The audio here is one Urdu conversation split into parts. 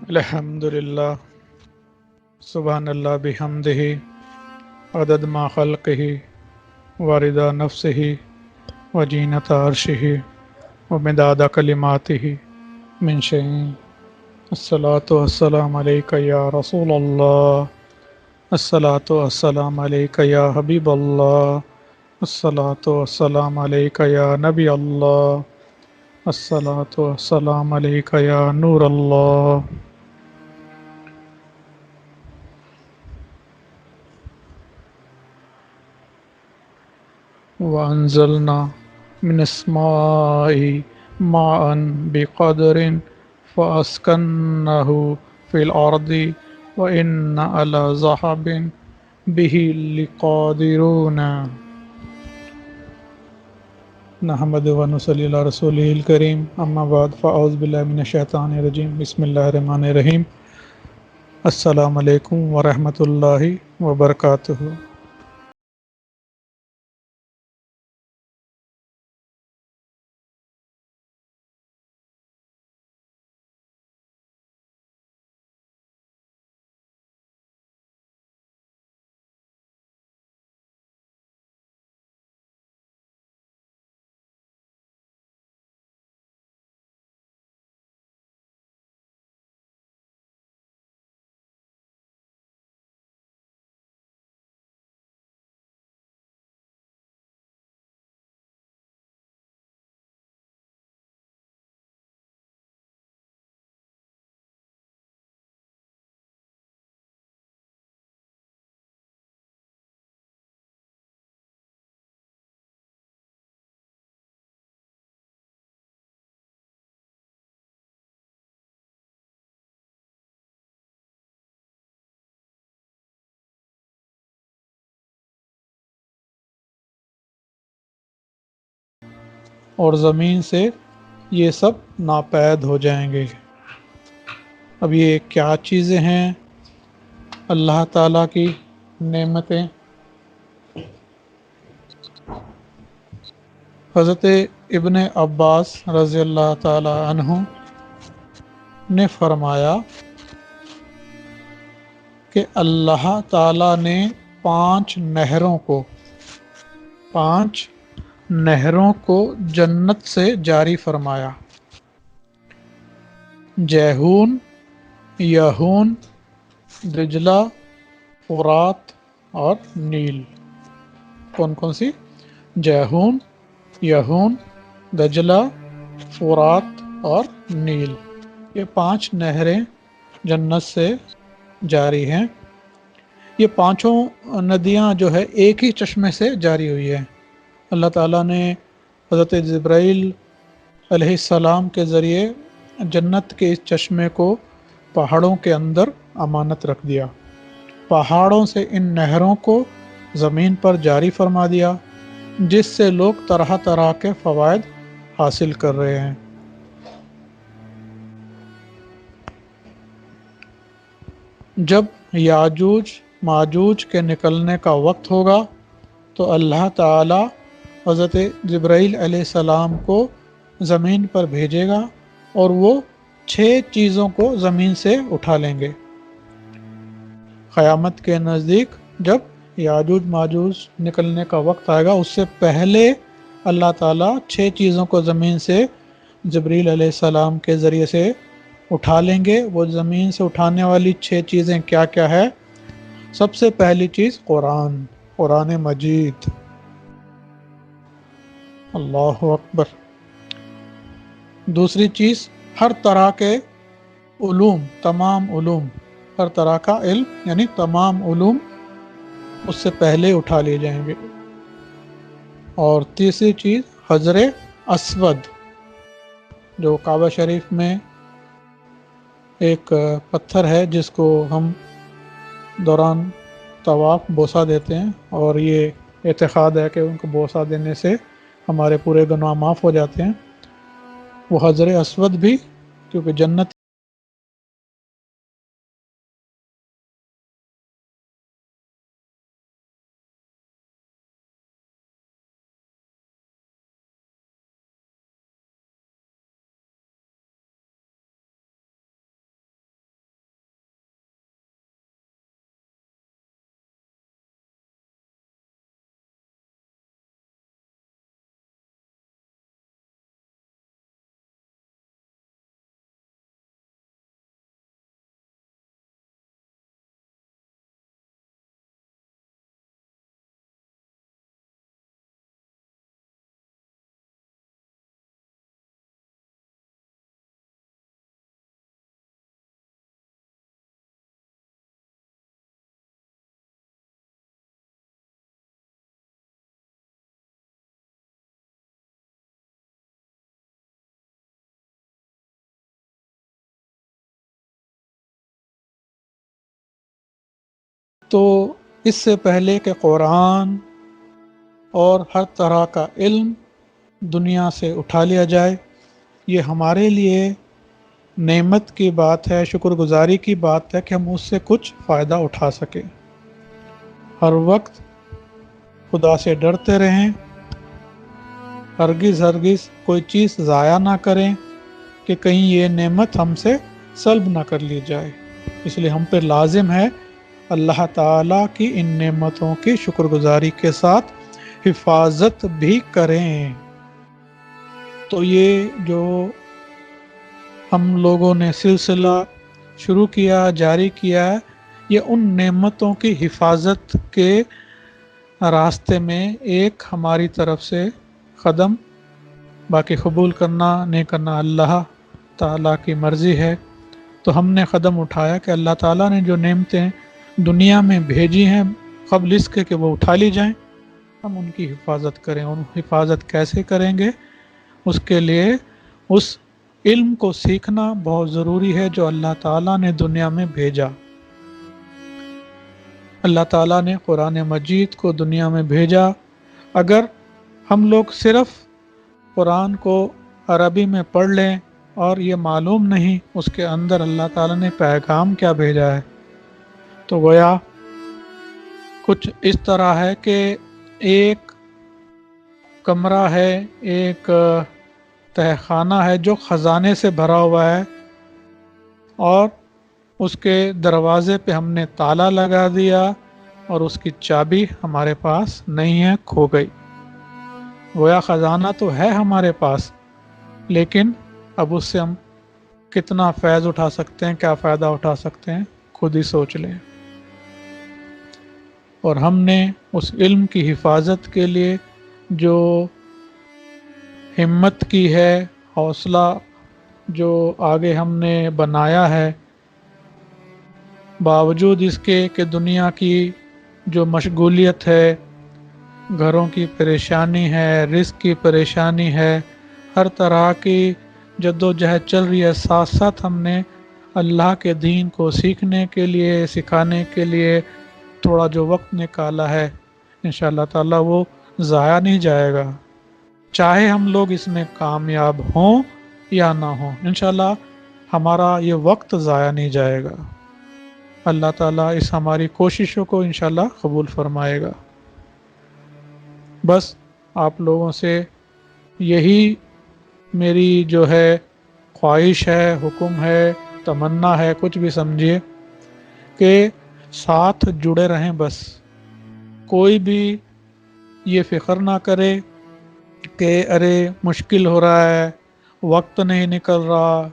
الحمدللہ سبحان اللہ بحمدہ عدد ما خلقہ ورضا نفسہ وزینۃ عرشہ ومداد کلماتہ من شیء الصلاۃ والسلام علیک یا رسول اللہ، الصلاۃ والسلام علیک یا حبیب اللہ، الصلاۃ والسلام علیک یا نبی اللہ، الصلاۃ والسلام علیک یا نور اللہ۔ وأنزلنا من السماء ماء بقدر فأسكنه في الأرض وإنا على ذهاب به لقادرون۔ نحمد ونصلي على رسوله الكريم، أما بعد فأعوذ بالله من الشيطان الرجيم، بسم الله الرحمن الرحيم۔ السلام علیکم ورحمۃ اللہ وبرکاتہ۔ اور زمین سے یہ سب ناپید ہو جائیں گے۔ اب یہ کیا چیزیں ہیں؟ اللہ تعالیٰ کی نعمتیں۔ حضرت ابن عباس رضی اللہ تعالیٰ عنہ نے فرمایا کہ اللہ تعالیٰ نے 5 نہروں کو جنت سے جاری فرمایا: جیہون، یہون، دجلہ، فرات اور نیل۔ کون کون سی؟ جیہون، یہون، دجلہ، فرات اور نیل۔ یہ 5 نہریں جنت سے جاری ہیں۔ یہ 5 ندیاں جو ہے ایک ہی چشمے سے جاری ہوئی ہیں۔ اللہ تعالیٰ نے حضرت جبرائیل علیہ السلام کے ذریعے جنت کے اس چشمے کو پہاڑوں کے اندر امانت رکھ دیا۔ پہاڑوں سے ان نہروں کو زمین پر جاری فرما دیا، جس سے لوگ طرح طرح کے فوائد حاصل کر رہے ہیں۔ جب یاجوج ماجوج کے نکلنے کا وقت ہوگا تو اللہ تعالی حضرت جبرائیل علیہ السلام کو زمین پر بھیجے گا اور وہ 6 چیزوں کو زمین سے اٹھا لیں گے۔ قیامت کے نزدیک جب یاجوج ماجوج نکلنے کا وقت آئے گا، اس سے پہلے اللہ تعالیٰ 6 چیزوں کو زمین سے جبرائیل علیہ السلام کے ذریعے سے اٹھا لیں گے۔ وہ زمین سے اٹھانے والی 6 چیزیں کیا کیا ہے؟ سب سے پہلی چیز قرآن مجید۔ اللہ اکبر۔ دوسری چیز ہر طرح کے علوم، تمام علوم، ہر طرح کا علم یعنی تمام علوم اس سے پہلے اٹھا لیے جائیں گے۔ اور تیسری چیز حجر اسود، جو کعبہ شریف میں ایک پتھر ہے جس کو ہم دوران طواف بوسہ دیتے ہیں، اور یہ اعتقاد ہے کہ ان کو بوسہ دینے سے ہمارے پورے گناہ معاف ہو جاتے ہیں۔ وہ حجر اسود بھی کیونکہ جنت تو اس سے پہلے کہ قرآن اور ہر طرح کا علم دنیا سے اٹھا لیا جائے، یہ ہمارے لیے نعمت کی بات ہے، شکر گزاری کی بات ہے کہ ہم اس سے کچھ فائدہ اٹھا سکیں۔ ہر وقت خدا سے ڈرتے رہیں، ہرگز ہرگز کوئی چیز ضائع نہ کریں کہ کہیں یہ نعمت ہم سے سلب نہ کر لی جائے۔ اس لیے ہم پہ لازم ہے اللہ تعالیٰ کی ان نعمتوں کی شکر گزاری کے ساتھ حفاظت بھی کریں۔ تو یہ جو ہم لوگوں نے سلسلہ شروع کیا، جاری کیا ہے، یہ ان نعمتوں کی حفاظت کے راستے میں ایک ہماری طرف سے قدم، باقی قبول کرنا نہیں کرنا اللہ تعالیٰ کی مرضی ہے۔ تو ہم نے قدم اٹھایا کہ اللہ تعالیٰ نے جو نعمتیں دنیا میں بھیجی ہیں قبل اس کے کہ وہ اٹھا لی جائیں، ہم ان کی حفاظت کریں۔ اور حفاظت کیسے کریں گے؟ اس کے لیے اس علم کو سیکھنا بہت ضروری ہے جو اللہ تعالیٰ نے دنیا میں بھیجا۔ اللہ تعالیٰ نے قرآن مجید کو دنیا میں بھیجا۔ اگر ہم لوگ صرف قرآن کو عربی میں پڑھ لیں اور یہ معلوم نہیں اس کے اندر اللہ تعالیٰ نے پیغام کیا بھیجا ہے، تو گویا کچھ اس طرح ہے کہ ایک کمرہ ہے، ایک تہ خانہ ہے جو خزانے سے بھرا ہوا ہے، اور اس کے دروازے پہ ہم نے تالا لگا دیا اور اس کی چابی ہمارے پاس نہیں ہے، کھو گئی۔ گویا خزانہ تو ہے ہمارے پاس، لیکن اب اس سے ہم کتنا فیض اٹھا سکتے ہیں، کیا فائدہ اٹھا سکتے ہیں، خود ہی سوچ لیں۔ اور ہم نے اس علم کی حفاظت کے لیے جو ہمت کی ہے، حوصلہ جو آگے ہم نے بنایا ہے، باوجود اس کے کہ دنیا کی جو مشغولیت ہے، گھروں کی پریشانی ہے، رزق کی پریشانی ہے، ہر طرح کی جدوجہد چل رہی ہے، ساتھ ساتھ ہم نے اللہ کے دین کو سیکھنے کے لیے، سکھانے کے لیے تھوڑا جو وقت نکالا ہے، انشاءاللہ تعالی وہ ضائع نہیں جائے گا، چاہے ہم لوگ اس میں کامیاب ہوں یا نہ ہوں، انشاءاللہ ہمارا یہ وقت ضائع نہیں جائے گا۔ اللہ تعالیٰ اس ہماری کوششوں کو انشاءاللہ قبول فرمائے گا۔ بس آپ لوگوں سے یہی میری جو ہے خواہش ہے، حکم ہے، تمنا ہے، کچھ بھی سمجھیے، کہ ساتھ جڑے رہیں۔ بس کوئی بھی یہ فکر نہ کرے کہ ارے مشکل ہو رہا ہے، وقت نہیں نکل رہا،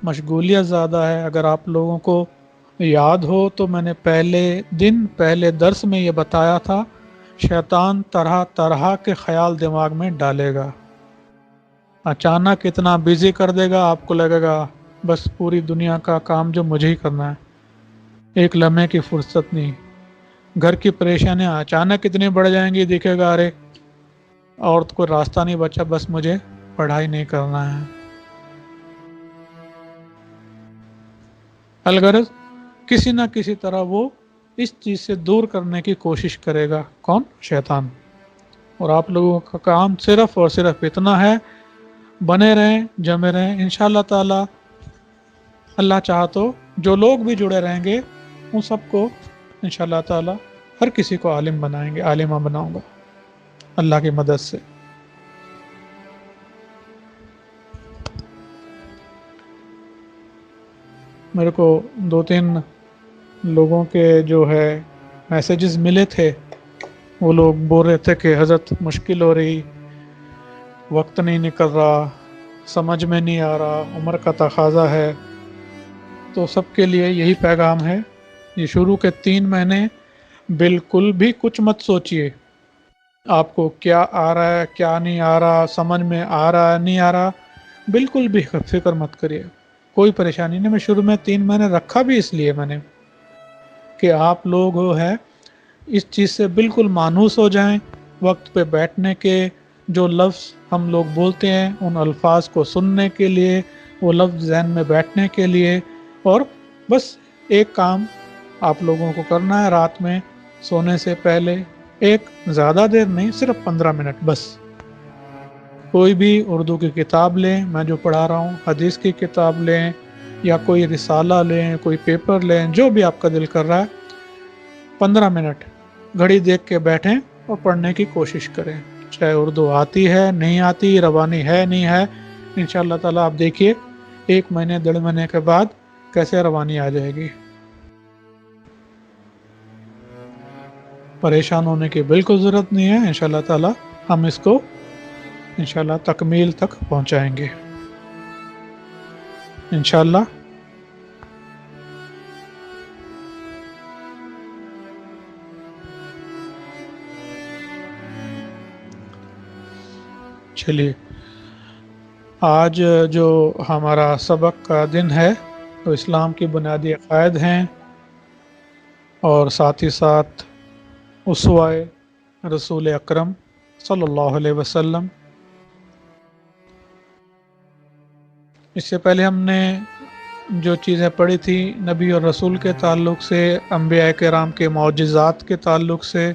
مشغولیت زیادہ ہے۔ اگر آپ لوگوں کو یاد ہو تو میں نے پہلے درس میں یہ بتایا تھا، شیطان طرح طرح کے خیال دماغ میں ڈالے گا، اچانک اتنا بزی کر دے گا، آپ کو لگے گا بس پوری دنیا کا کام جو مجھے ہی کرنا ہے، ایک لمحے کی فرصت نہیں۔ گھر کی پریشانیاں اچانک اتنی بڑھ جائیں گی، دیکھے گا ارے اور کوئی راستہ نہیں بچا، بس مجھے پڑھائی نہیں کرنا ہے۔ الغرض کسی نہ کسی طرح وہ اس چیز سے دور کرنے کی کوشش کرے گا، کون؟ شیطان۔ اور آپ لوگوں کا کام صرف اور صرف اتنا ہے، بنے رہیں، جمے رہیں، انشاءاللہ تعالی اللہ چاہا تو جو لوگ بھی جڑے رہیں گے ان سب کو انشاءاللہ تعالی ہر کسی کو عالم بنائیں گے، عالمہ بناؤں گا اللہ کی مدد سے۔ میرے کو 2-3 لوگوں کے جو ہے میسیجز ملے تھے، وہ لوگ بول رہے تھے کہ حضرت مشکل ہو رہی، وقت نہیں نکل رہا، سمجھ میں نہیں آ رہا، عمر کا تقاضا ہے۔ تو سب کے لیے یہی پیغام ہے، یہ شروع کے 3 مہینے بالکل بھی کچھ مت سوچئے، آپ کو کیا آ رہا ہے، کیا نہیں آ رہا، سمجھ میں آ رہا ہے، نہیں آ رہا، بالکل بھی فکر مت کریے، کوئی پریشانی نہیں۔ میں شروع میں 3 مہینے رکھا بھی اس لیے میں نے کہ آپ لوگ ہے اس چیز سے بالکل مانوس ہو جائیں، وقت پہ بیٹھنے کے، جو لفظ ہم لوگ بولتے ہیں ان الفاظ کو سننے کے لیے، وہ لفظ ذہن میں بیٹھنے کے لیے، اور بس ایک کام آپ لوگوں کو کرنا ہے رات میں سونے سے پہلے ایک زیادہ دیر نہیں، صرف 15 منٹ بس. کوئی بھی اردو کی کتاب لیں، میں جو پڑھا رہا ہوں، حدیث کی کتاب لیں یا کوئی رسالہ لیں، کوئی پیپر لیں، جو بھی آپ کا دل کر رہا ہے، 15 منٹ گھڑی دیکھ کے بیٹھیں اور پڑھنے کی کوشش کریں. چاہے اردو آتی ہے نہیں آتی، روانی ہے نہیں ہے، انشاءاللہ تعالیٰ آپ دیکھیے 1 مہینے 1.5 مہینے کے بعد کیسے روانی آ جائے گی. پریشان ہونے کی بالکل ضرورت نہیں ہے، انشاءاللہ تعالیٰ ہم اس کو انشاءاللہ تکمیل تک پہنچائیں گے انشاءاللہ. چلیے، آج جو ہمارا سبق کا دن ہے تو اسلام کی بنیادی عقائد ہیں اور ساتھ ہی ساتھ اسوہ رسول اکرم صلی اللہ علیہ وسلم. اس سے پہلے ہم نے جو چیزیں پڑھی تھی نبی اور رسول کے تعلق سے، انبیاء کرام کے معجزات کے تعلق سے.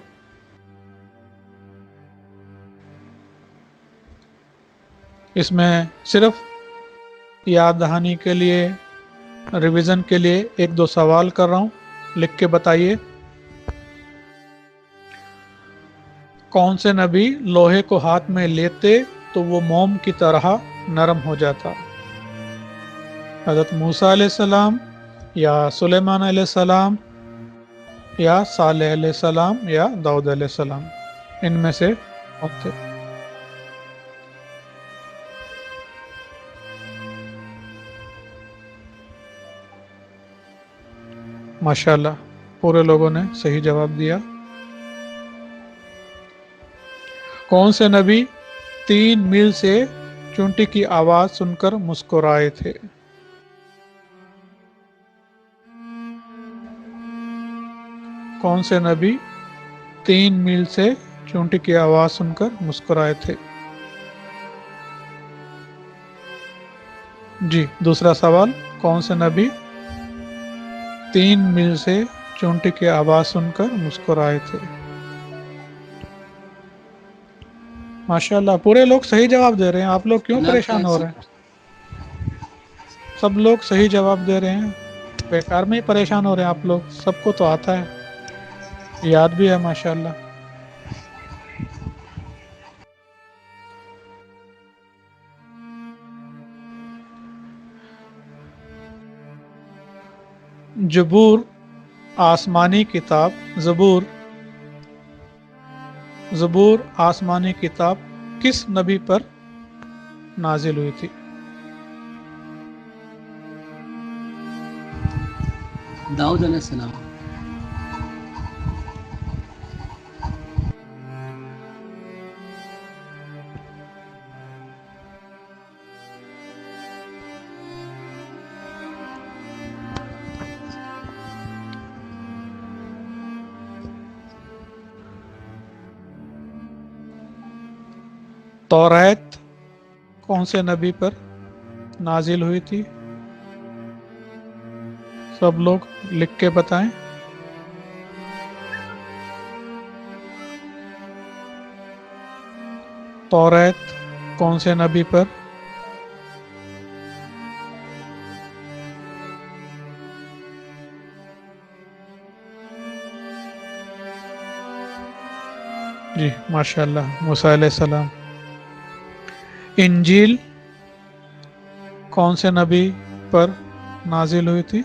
اس میں صرف یاد دہانی کے لیے، ریویژن کے لیے 1-2 سوال کر رہا ہوں، لکھ کے بتائیے. کون سے نبی لوہے کو ہاتھ میں لیتے تو وہ موم کی طرح نرم ہو جاتا؟ حضرت موسیٰ علیہ السلام یا سلیمان علیہ السلام یا صالح علیہ السلام یا داؤد علیہ السلام؟ ان میں سے کون تھے؟ ماشاءاللہ پورے لوگوں نے صحیح جواب دیا. کون سے نبی 3 میل سے چونٹی کی آواز سن کر مسکرائے تھے؟ کون سے نبی 3 میل سے چونٹی کی آواز سن کر مسکرائے تھے؟ جی دوسرا سوال، کون سے نبی 3 میل سے چونٹی کی آواز سن کر مسکرائے تھے؟ ماشاءاللہ پورے لوگ صحیح جواب دے رہے ہیں. آپ لوگ کیوں پریشان ہو رہے ہیں؟ سب لوگ صحیح جواب دے رہے ہیں، بیکار میں ہی پریشان ہو رہے ہیں آپ لوگ. سب کو تو آتا ہے، یاد بھی ہے ماشاءاللہ. زبور آسمانی کتاب، زبور آسمانی کتاب کس نبی پر نازل ہوئی تھی؟ داؤد علیہ السلام. توریت کون سے نبی پر نازل ہوئی تھی؟ سب لوگ لکھ کے بتائیں. توریت کون سے نبی پر؟ جی ماشاءاللہ موسیٰ علیہ السلام. انجیل کون سے نبی پر نازل ہوئی تھی؟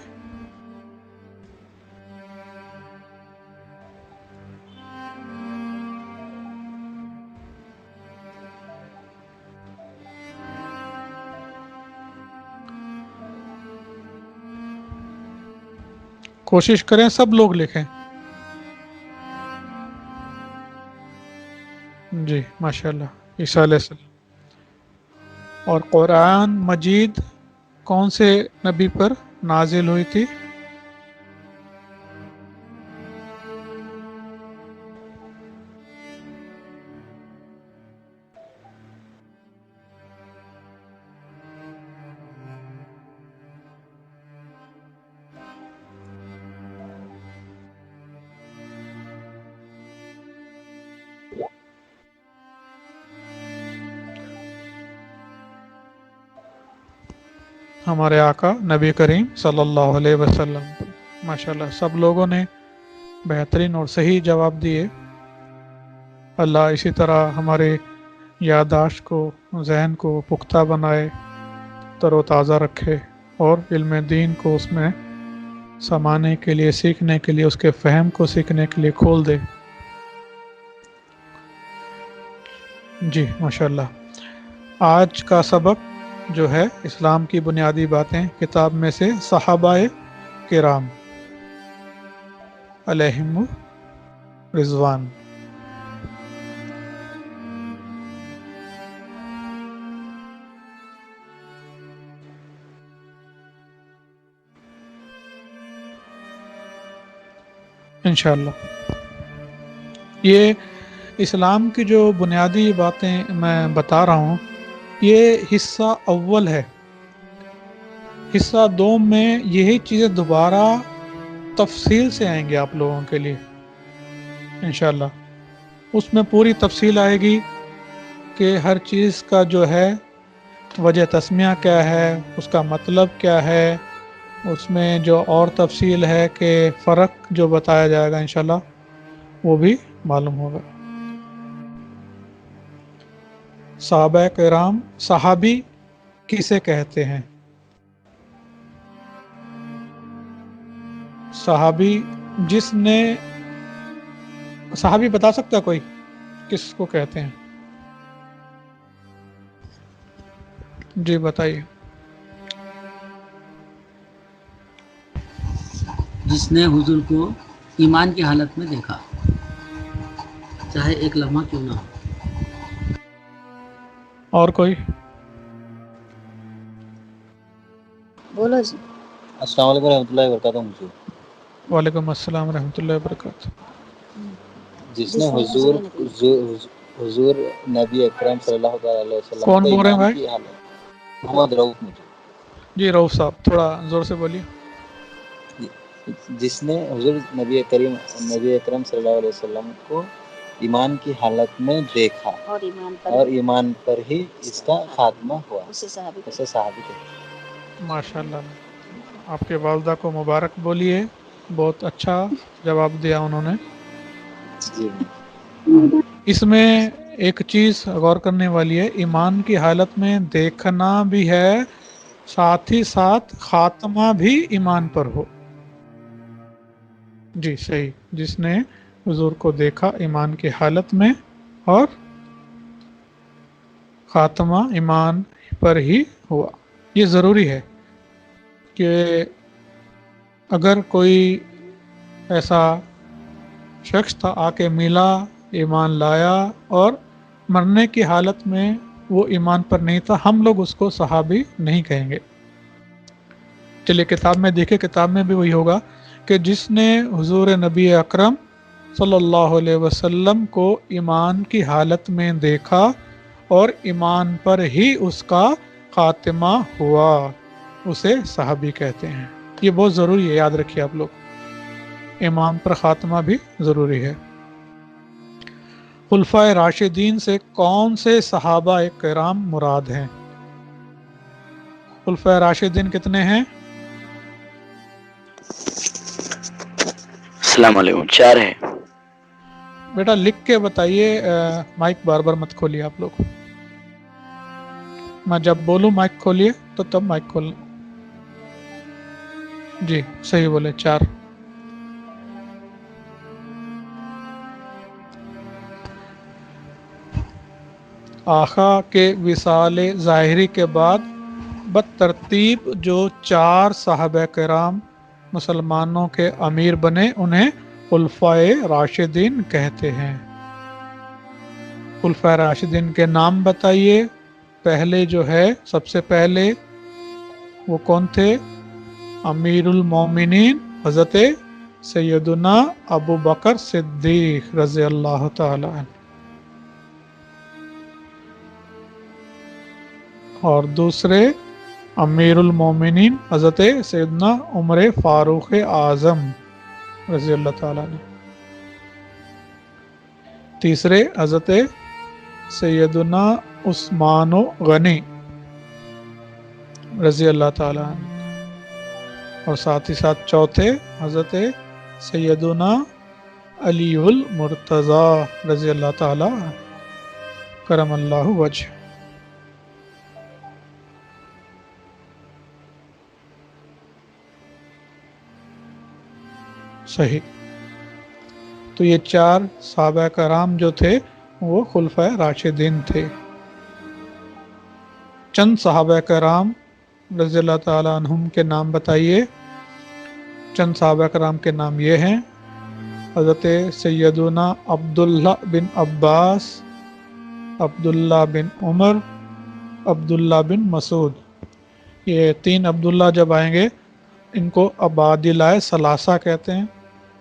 کوشش کریں سب لوگ لکھیں. جی ماشاءاللہ عیسیٰ علیہ السلام. اور قرآن مجید کون سے نبی پر نازل ہوئی تھی؟ ہمارے آقا نبی کریم صلی اللہ علیہ وسلم پر۔ ماشاءاللہ سب لوگوں نے بہترین اور صحیح جواب دیے۔ اللہ اسی طرح ہمارے یادداشت کو، ذہن کو پختہ بنائے، تر و تازہ رکھے، اور علم دین کو اس میں سمانے کے لیے، سیکھنے کے لیے، اس کے فہم کو سیکھنے کے لیے کھول دے۔ جی ماشاءاللہ، آج کا سبق جو ہے اسلام کی بنیادی باتیں، کتاب میں سے صحابہ کرام علیہم رضوان۔ انشاءاللہ یہ اسلام کی جو بنیادی باتیں میں بتا رہا ہوں، یہ حصہ اول ہے۔ حصہ دوم میں یہی چیزیں دوبارہ تفصیل سے آئیں گے آپ لوگوں کے لیے انشاءاللہ۔ اس میں پوری تفصیل آئے گی کہ ہر چیز کا جو ہے وجہ تسمیہ کیا ہے، اس کا مطلب کیا ہے، اس میں جو اور تفصیل ہے کہ فرق جو بتایا جائے گا انشاءاللہ وہ بھی معلوم ہوگا۔ صحابہ کرام، صحابی کسے کہتے ہیں؟ صحابی جس نے، صحابی بتا سکتا ہے کوئی کس کو کہتے ہیں؟ جی بتائیے۔ جس نے حضور کو ایمان کی حالت میں دیکھا، چاہے ایک لمحہ کیوں نہ ہو۔ اور کوئی؟ بولو جی۔ السلام علیکم ورحمۃ اللہ وبرکاتہ۔ مجھے وعلیکم السلام ورحمۃ اللہ وبرکاتہ۔ جس نے حضور نبی اکرم صلی اللہ علیہ وسلم کون کو بول رہے ہیں ایمان بھائی؟ کی حالت، محمد رؤف مجھے۔ جی رؤف صاحب تھوڑا زور سے بولیے۔ جس نے حضور نبی اکرم صلی اللہ علیہ وسلم کو ایمان کی حالت میں دیکھا اور ایمان پر ہی اس کا خاتمہ ہوا، اسے صحابی کہتے ہیں۔ ماشاءاللہ، آپ کے والدہ کو مبارک بولیے، بہت اچھا جواب دیا انہوں نے۔ جی اس میں ایک چیز غور کرنے والی ہے، ایمان کی حالت میں دیکھنا بھی ہے، ساتھ ہی ساتھ خاتمہ بھی ایمان پر ہو۔ جی صحیح، جس نے حضور کو دیکھا ایمان کی حالت میں اور خاتمہ ایمان پر ہی ہوا۔ یہ ضروری ہے کہ اگر کوئی ایسا شخص تھا آ کے ملا، ایمان لایا، اور مرنے کی حالت میں وہ ایمان پر نہیں تھا، ہم لوگ اس کو صحابی نہیں کہیں گے۔ چلیے کتاب میں دیکھیں، کتاب میں بھی وہی ہوگا کہ جس نے حضور نبی اکرم صلی اللہ علیہ وسلم کو ایمان کی حالت میں دیکھا اور ایمان پر ہی اس کا خاتمہ ہوا، اسے صحابی کہتے ہیں۔ یہ بہت ضروری ہے، یاد رکھیے آپ لوگ، ایمان پر خاتمہ بھی ضروری ہے۔ خلفائے راشدین سے کون سے صحابہ کرام مراد ہیں؟ خلفائے راشدین کتنے ہیں؟ السلام علیکم، 4 ہے۔ بیٹا لکھ کے بتائیے، مائک بار بار مت کھولیے آپ لوگ، میں جب بولوں مائک کھولیے تو تب مائک کھولنا۔ جی صحیح بولے، 4۔ آقا کے وصال ظاہری کے بعد بترتیب جو 4 صحابہ کرام مسلمانوں کے امیر بنے، انہیں خلفائے راشدین کہتے ہیں۔ خلفائے راشدین کے نام بتائیے۔ پہلے جو ہے، سب سے پہلے وہ کون تھے؟ امیر المومنین حضرت سیدنا ابو بکر صدیق رضی اللہ تعالی عنہ، اور دوسرے امیر المومنین حضرت سیدنا عمر فاروق اعظم رضی اللہ تعالیٰ عنہ، تیسرے حضرت سیدنا عثمان غنی، رضی اللہ تعالیٰ عنہ، اور ساتھ ہی ساتھ چوتھے حضرت سیدنا علی المرتضی رضی اللہ تعالیٰ عنہ، کرم اللہ وجہ۔ صحیح۔ تو یہ چار صحابہ کرام جو تھے وہ خلفائے راشدین تھے۔ چند صحابہ کرام رضی اللہ تعالیٰ عنہم کے نام بتائیے۔ چند صحابہ کرام کے نام یہ ہیں: حضرت سیدنا عبداللہ بن عباس، عبداللہ بن عمر، عبداللہ بن مسعود۔ یہ تین عبداللہ جب آئیں گے ان کو عبادلہ ثلاثہ کہتے ہیں۔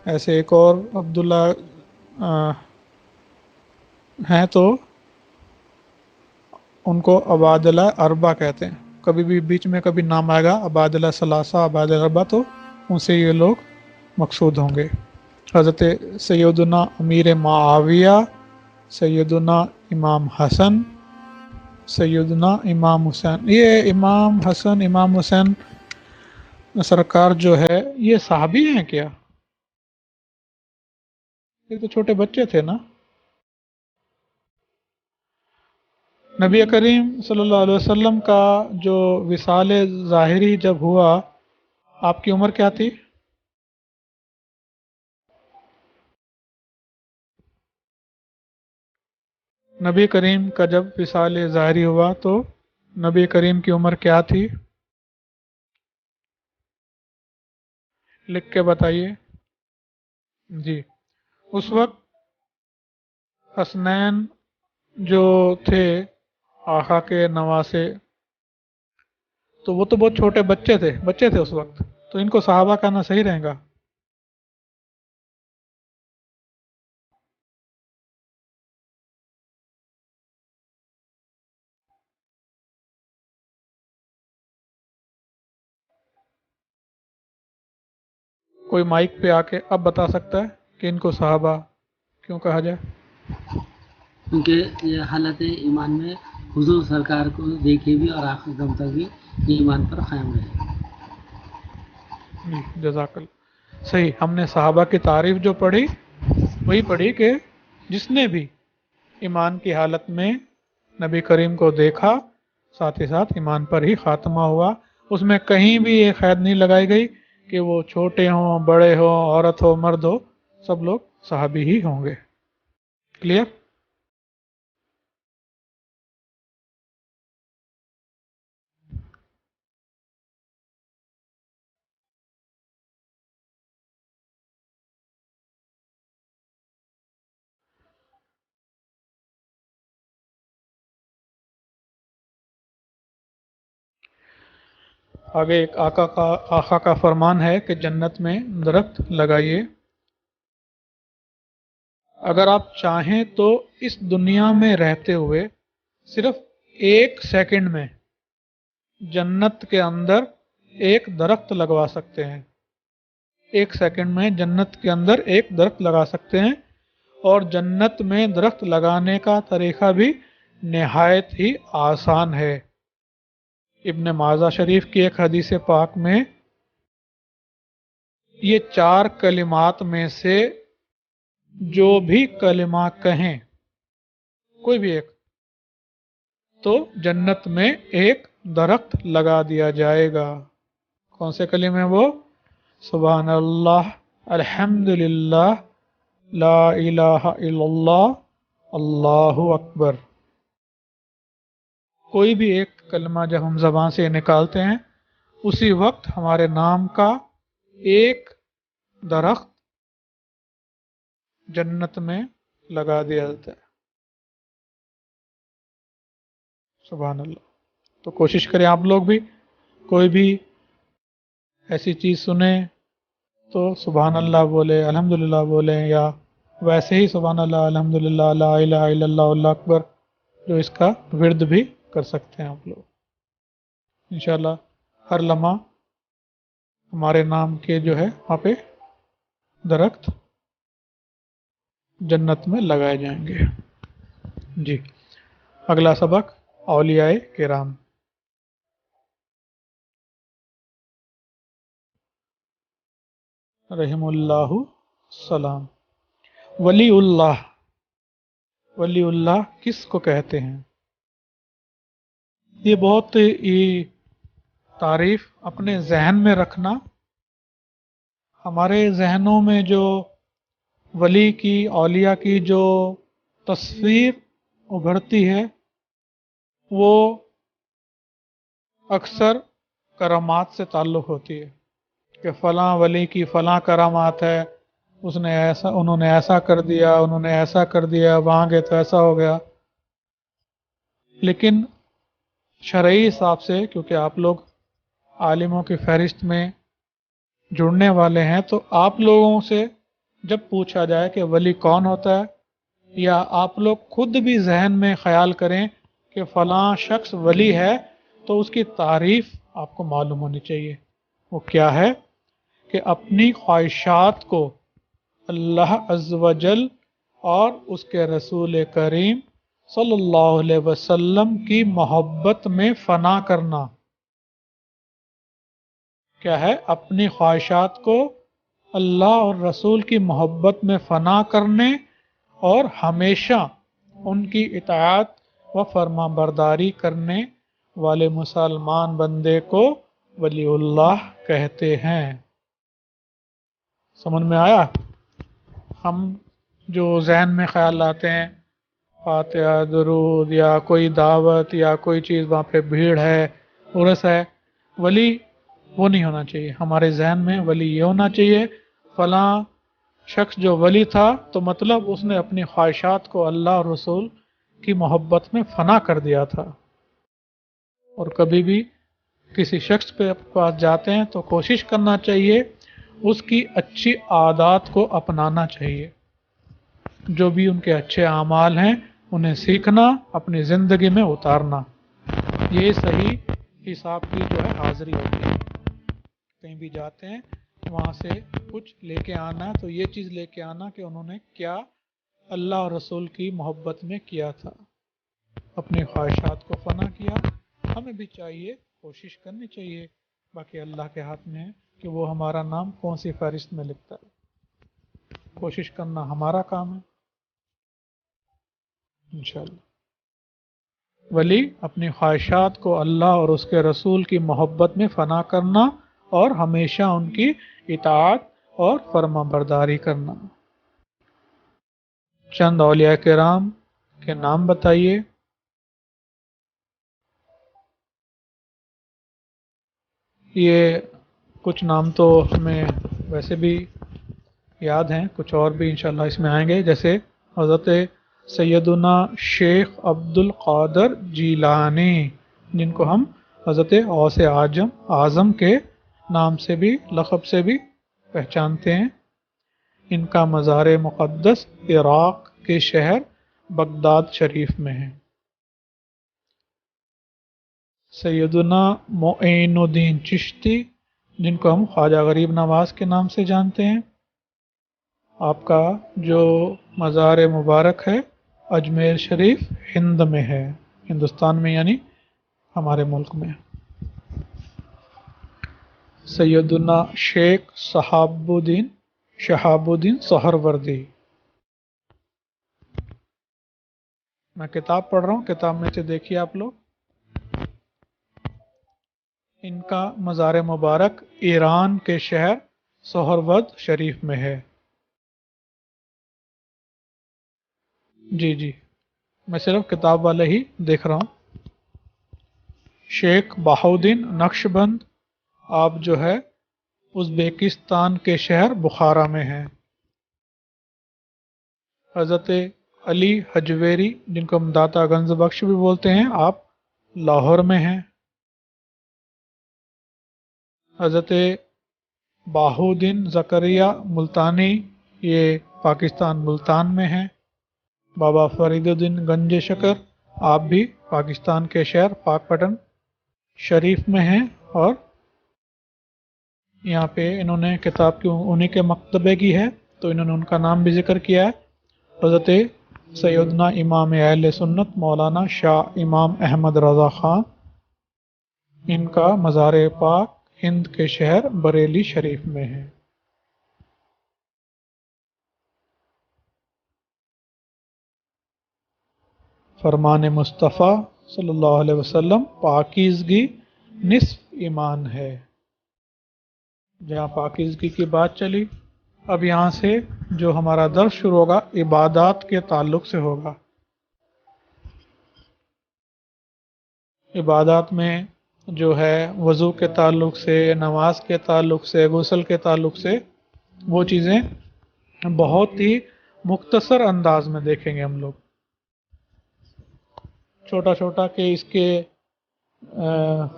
ایسے ایک اور عبداللہ ہیں تو ان کو عبادلہ اربع کہتے ہیں۔ کبھی بھی بیچ میں کبھی نام آئے گا عبادلہ ثلاثہ، عبادلہ اربع، تو ان سے یہ لوگ مقصود ہوں گے۔ حضرت سیدنا امیر معاویہ، سیدنا امام حسن، سیدنا امام حسین۔ یہ امام حسن امام حسین سرکار جو ہے یہ صحابی ہیں کیا؟ یہ تو چھوٹے بچے تھے نا۔ نبی کریم صلی اللہ علیہ وسلم کا جو وصال ظاہری جب ہوا آپ کی عمر کیا تھی؟ نبی کریم کا جب وصال ظاہری ہوا تو نبی کریم کی عمر کیا تھی؟ لکھ کے بتائیے۔ جی، اس وقت حسنین جو تھے آقا کے نواسے، تو وہ تو بہت چھوٹے بچے تھے اس وقت، تو ان کو صحابہ کہنا صحیح رہے گا؟ کوئی مائک پہ آ کے اب بتا سکتا ہے کہ ان کو صحابہ کیوں کہا جائے؟ کیونکہ یہ حالت ایمان میں حضور سرکار کو دیکھے بھی اور آخر دم تک بھی ایمان پر قائم رہے۔ جی، جزاک اللہ۔ صحیح، ہم نے صحابہ کی تعریف جو پڑھی وہی پڑھی کہ جس نے بھی ایمان کی حالت میں نبی کریم کو دیکھا ساتھ ہی ساتھ ایمان پر ہی خاتمہ ہوا۔ اس میں کہیں بھی یہ قید نہیں لگائی گئی کہ وہ چھوٹے ہوں، بڑے ہوں، عورت ہو، مرد ہو، سب لوگ صحابی ہی ہوں گے۔ کلیئر؟ آگے ایک آقا کا فرمان ہے کہ جنت میں درخت لگائیے۔ اگر آپ چاہیں تو اس دنیا میں رہتے ہوئے صرف 1 سیکنڈ میں جنت کے اندر ایک درخت لگوا سکتے ہیں۔ 1 سیکنڈ میں جنت کے اندر ایک درخت لگا سکتے ہیں، اور جنت میں درخت لگانے کا طریقہ بھی نہایت ہی آسان ہے۔ ابن ماجہ شریف کی ایک حدیث پاک میں یہ 4 کلمات میں سے جو بھی کلمہ کہیں کوئی بھی ایک، تو جنت میں ایک درخت لگا دیا جائے گا۔ کون سے کلمے وہ؟ سبحان اللہ، الحمدللہ، لا الہ الا اللہ، اللہ اکبر۔ کوئی بھی ایک کلمہ جب ہم زبان سے نکالتے ہیں اسی وقت ہمارے نام کا ایک درخت جنت میں لگا دیا جاتا ہے۔ سبحان اللہ۔ تو کوشش کریں آپ لوگ بھی، کوئی بھی ایسی چیز سنیں تو سبحان اللہ بولے، الحمدللہ بولیں، یا ویسے ہی سبحان اللہ، الحمدللہ، لا الہ الا اللہ، اللہ اکبر، جو اس کا ورد بھی کر سکتے ہیں آپ لوگ۔ انشاءاللہ ہر لمحہ ہمارے نام کے جو ہے وہاں پہ درخت جنت میں لگائے جائیں گے۔ جی، اگلا سبق اولیاء کرام۔ رحم اللہ سلام۔ ولی اللہ کس کو کہتے ہیں؟ یہ بہت ہی تعریف اپنے ذہن میں رکھنا۔ ہمارے ذہنوں میں جو ولی کی، اولیاء کی جو تصویر ابھرتی ہے وہ اکثر کرامات سے تعلق ہوتی ہے کہ فلاں ولی کی فلاں کرامات ہے، انہوں نے ایسا کر دیا، انہوں نے ایسا کر دیا، وہاں گئے تو ایسا ہو گیا۔ لیکن شرعی حساب سے، کیونکہ آپ لوگ عالموں کی فہرست میں جڑنے والے ہیں، تو آپ لوگوں سے جب پوچھا جائے کہ ولی کون ہوتا ہے، یا آپ لوگ خود بھی ذہن میں خیال کریں کہ فلاں شخص ولی ہے، تو اس کی تعریف آپ کو معلوم ہونی چاہیے۔ وہ کیا ہے کہ اپنی خواہشات کو اللہ عز و جل اور اس کے رسول کریم صلی اللہ علیہ وسلم کی محبت میں فنا کرنا۔ کیا ہے؟ اپنی خواہشات کو اللہ اور رسول کی محبت میں فنا کرنے اور ہمیشہ ان کی اطاعت و فرما برداری کرنے والے مسلمان بندے کو ولی اللہ کہتے ہیں۔ سمجھ میں آیا؟ ہم جو ذہن میں خیال لاتے ہیں، فاتحہ، درود، یا کوئی دعوت یا کوئی چیز، وہاں پہ بھیڑ ہے، عرس ہے، ولی وہ نہیں ہونا چاہیے۔ ہمارے ذہن میں ولی یہ ہونا چاہیے، فلاں شخص جو ولی تھا تو مطلب اس نے اپنی خواہشات کو اللہ اور رسول کی محبت میں فنا کر دیا تھا۔ اور کبھی بھی کسی شخص پہ پاس جاتے ہیں تو کوشش کرنا چاہیے اس کی اچھی عادات کو اپنانا چاہیے، جو بھی ان کے اچھے اعمال ہیں انہیں سیکھنا، اپنی زندگی میں اتارنا۔ یہ صحیح حساب کی جو ہے حاضری ہوتی ہے۔ کہیں بھی جاتے ہیں وہاں سے کچھ لے کے آنا، تو یہ چیز لے کے آنا کہ انہوں نے کیا اللہ اور رسول کی محبت میں کیا تھا، اپنی خواہشات کو فنا کیا۔ ہمیں بھی چاہیے، کوشش کرنی چاہیے، باقی اللہ کے ہاتھ میں ہے کہ وہ ہمارا نام کون سی فہرست میں لکھتا ہے۔ کوشش کرنا ہمارا کام ہے انشاءاللہ۔ ولی اپنی خواہشات کو اللہ اور اس کے رسول کی محبت میں فنا کرنا اور ہمیشہ ان کی اطاعت اور فرما برداری کرنا۔ چند اولیاء کرام کے نام بتائیے۔ یہ کچھ نام تو ہمیں ویسے بھی یاد ہیں، کچھ اور بھی انشاءاللہ اس میں آئیں گے، جیسے حضرت سیدنا شیخ عبد القادر جیلانی، جن کو ہم حضرت غوث اعظم کے نام سے بھی، لقب سے بھی پہچانتے ہیں۔ ان کا مزار مقدس عراق کے شہر بغداد شریف میں ہے۔ سیدنا معین الدین چشتی، جن کو ہم خواجہ غریب نواز کے نام سے جانتے ہیں، آپ کا جو مزار مبارک ہے اجمیر شریف ہند میں ہے، ہندوستان میں یعنی ہمارے ملک میں۔ سیدنا شیخ شہاب الدین سہروردی، میں کتاب پڑھ رہا ہوں، کتاب میں سے دیکھیے آپ لوگ۔ ان کا مزار مبارک ایران کے شہر سہرورد شریف میں ہے۔ جی میں صرف کتاب والے ہی دیکھ رہا ہوں۔ شیخ بہاؤالدین نقشبند، آپ جو ہے ازبیکستان کے شہر بخارا میں ہیں۔ حضرت علی حجویری، جن کو ہم داتا گنج بخش بھی بولتے ہیں، آپ لاہور میں ہیں۔ حضرت بہاؤالدین زکریا ملتانی، یہ پاکستان ملتان میں ہیں۔ بابا فرید الدین گنج شکر، آپ بھی پاکستان کے شہر پاکپٹن شریف میں ہیں، اور یہاں پہ انہوں نے کتاب کی انہی کے مکتبے کی ہے تو انہوں نے ان کا نام بھی ذکر کیا ہے۔ حضرت سیدنا امام اہل سنت مولانا شاہ امام احمد رضا خان، ان کا مزار پاک ہند کے شہر بریلی شریف میں ہے۔ فرمان مصطفیٰ صلی اللہ علیہ وسلم پاکیزگی نصف ایمان ہے۔ جہاں پاکیزگی کی بات چلی، اب یہاں سے جو ہمارا درس شروع ہوگا عبادات کے تعلق سے ہوگا۔ عبادات میں جو ہے وضو کے تعلق سے، نماز کے تعلق سے، غسل کے تعلق سے، وہ چیزیں بہت ہی مختصر انداز میں دیکھیں گے ہم لوگ، چھوٹا چھوٹا کہ اس کے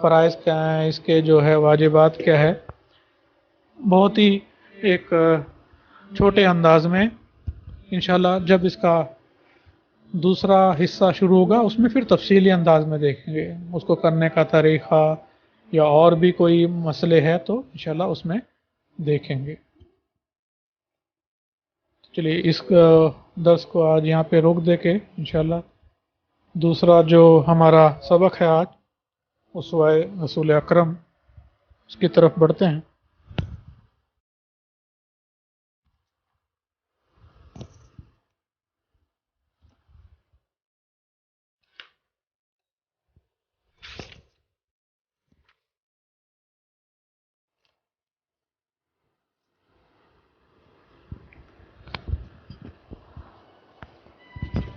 فرائض کیا ہیں، اس کے جو ہے واجبات کیا ہے، بہت ہی ایک چھوٹے انداز میں انشاءاللہ جب اس کا دوسرا حصہ شروع ہوگا اس میں پھر تفصیلی انداز میں دیکھیں گے اس کو کرنے کا طریقہ، یا اور بھی کوئی مسئلے ہے تو انشاءاللہ اس میں دیکھیں گے۔ چلیے اس درس کو آج یہاں پہ روک دے کے انشاءاللہ دوسرا جو ہمارا سبق ہے آج اسوہ رسول اکرم، اس کی طرف بڑھتے ہیں۔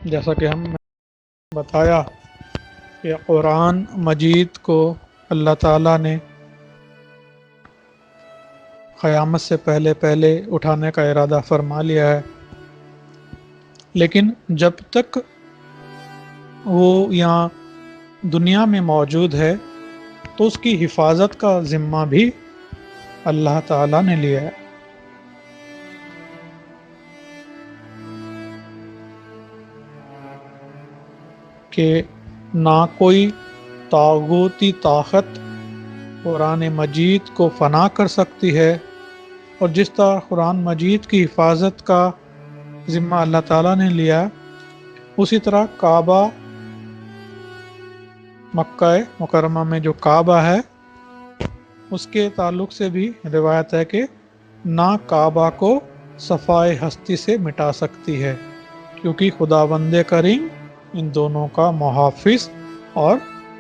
جیسا کہ ہم نے بتایا کہ قرآن مجید کو اللہ تعالیٰ نے قیامت سے پہلے اٹھانے کا ارادہ فرما لیا ہے، لیکن جب تک وہ یہاں دنیا میں موجود ہے تو اس کی حفاظت کا ذمہ بھی اللہ تعالیٰ نے لیا ہے۔ کہ نہ کوئی طاغوتی طاقت قرآن مجید کو فنا کر سکتی ہے، اور جس طرح قرآن مجید کی حفاظت کا ذمہ اللہ تعالیٰ نے لیا، اسی طرح کعبہ مکہ مکرمہ میں جو کعبہ ہے اس کے تعلق سے بھی روایت ہے کہ نہ کعبہ کو صفائے ہستی سے مٹا سکتی ہے، کیونکہ خداوند کریم ان دونوں کا محافظ اور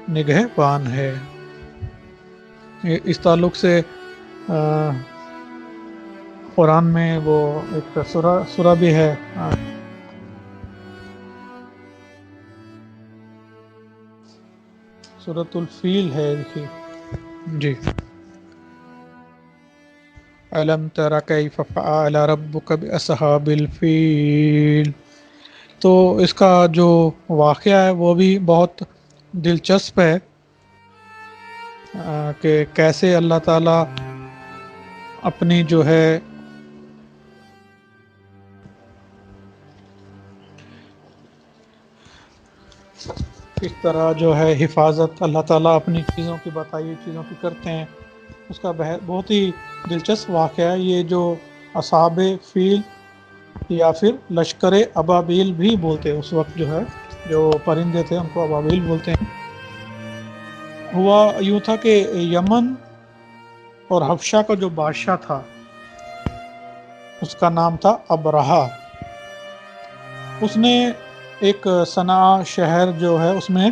نگہبان ہے۔ اس تعلق سے قرآن میں وہ ایک سورہ بھی ہے، سورۃ الفیل ہے، دیکھیے جی، أَلَمْ تَرَ كَيْفَ فَعَلَ رَبُّكَ بِأَصْحَابِ الْفِيلِ۔ تو اس کا جو واقعہ ہے وہ بھی بہت دلچسپ ہے کہ کیسے اللہ تعالیٰ اپنی جو ہے کس طرح جو ہے حفاظت اللہ تعالیٰ اپنی چیزوں کی بتائی ہوئی چیزوں کی کرتے ہیں، اس کا بہت ہی دلچسپ واقعہ ہے۔ یہ جو اصحاب فیل یا پھر لشکر ابابیل بھی بولتے ہیں، اس وقت جو ہے جو پرندے تھے ان کو ابابیل بولتے ہیں۔ ہوا یوں تھا کہ یمن اور حبشہ کا جو بادشاہ تھا اس کا نام تھا ابرہہ۔ اس نے ایک صنعاء شہر جو ہے اس میں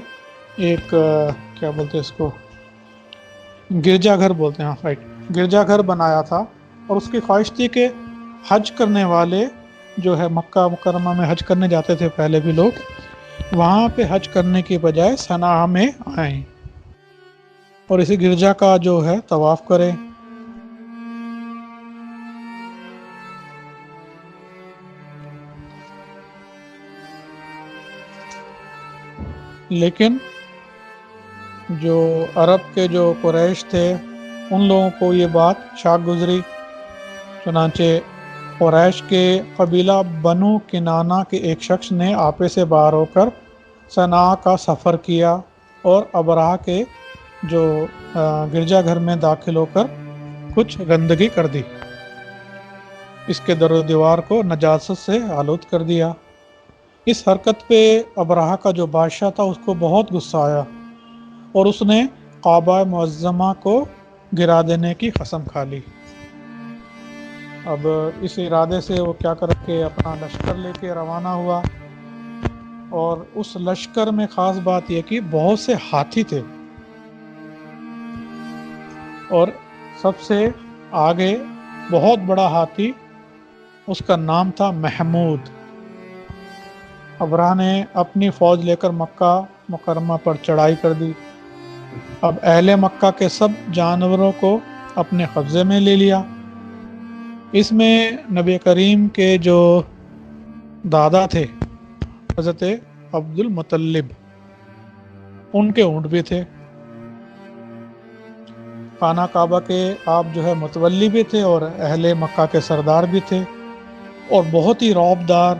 ایک کیا بولتے ہیں اس کو، گرجا گھر بولتے ہیں، رائٹ، گرجا گھر بنایا تھا، اور اس کی خواہش تھی کہ حج کرنے والے جو ہے مکہ مکرمہ میں حج کرنے جاتے تھے پہلے بھی لوگ، وہاں پہ حج کرنے کی بجائے صنعاء میں آئیں اور اسی گرجا کا جو ہے طواف کریں۔ لیکن جو عرب کے جو قریش تھے ان لوگوں کو یہ بات شاق گزری، چنانچہ قریش کے قبیلہ بنو کنانہ کے ایک شخص نے آپے سے باہر ہو کر صنعاء کا سفر کیا اور ابرہہ کے جو گرجا گھر میں داخل ہو کر کچھ گندگی کر دی، اس کے در و دیوار کو نجاست سے آلود کر دیا۔ اس حرکت پہ ابرہہ کا جو بادشاہ تھا اس کو بہت غصہ آیا اور اس نے کعبہ معظمہ کو گرا دینے کی قسم کھا لی۔ اب اس ارادے سے وہ کیا کر کے اپنا لشکر لے کے روانہ ہوا اور اس لشکر میں خاص بات یہ کہ بہت سے ہاتھی تھے، اور سب سے آگے بہت بڑا ہاتھی، اس کا نام تھا محمود۔ ابرہہ نے اپنی فوج لے کر مکہ مکرمہ پر چڑھائی کر دی۔ اب اہل مکہ کے سب جانوروں کو اپنے قبضے میں لے لیا۔ اس میں نبی کریم کے جو دادا تھے حضرت عبد المطلب، ان کے اونٹ بھی تھے، خانہ کعبہ کے آپ جو ہے متولی بھی تھے، اور اہل مکہ کے سردار بھی تھے، اور بہت ہی رعب دار،